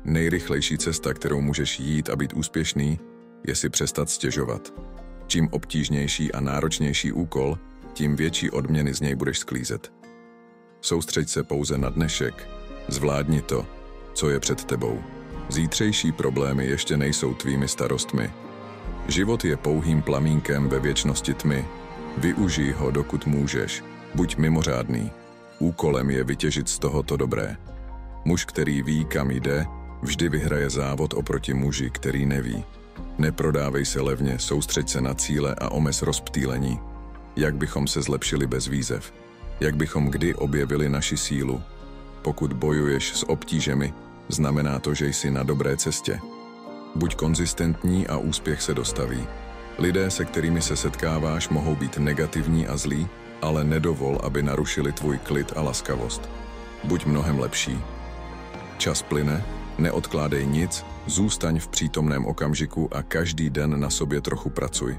Nejrychlejší cesta, kterou můžeš jít a být úspěšný, je si přestat stěžovat. Čím obtížnější a náročnější úkol, tím větší odměny z něj budeš sklízet. Soustřeď se pouze na dnešek, zvládni to, co je před tebou. Zítřejší problémy ještě nejsou tvými starostmi. Život je pouhým plamínkem ve věčnosti tmy. Využij ho, dokud můžeš. Buď mimořádný. Úkolem je vytěžit z tohoto dobré. Muž, který ví, kam jde, vždy vyhraje závod oproti muži, který neví. Neprodávej se levně, soustřeď se na cíle a omez rozptýlení. Jak bychom se zlepšili bez výzev? Jak bychom kdy objevili naši sílu? Pokud bojuješ s obtížemi, znamená to, že jsi na dobré cestě. Buď konzistentní a úspěch se dostaví. Lidé, se kterými se setkáváš, mohou být negativní a zlí, ale nedovol, aby narušili tvůj klid a laskavost. Buď mnohem lepší. Čas plyne, neodkládej nic, zůstaň v přítomném okamžiku a každý den na sobě trochu pracuj.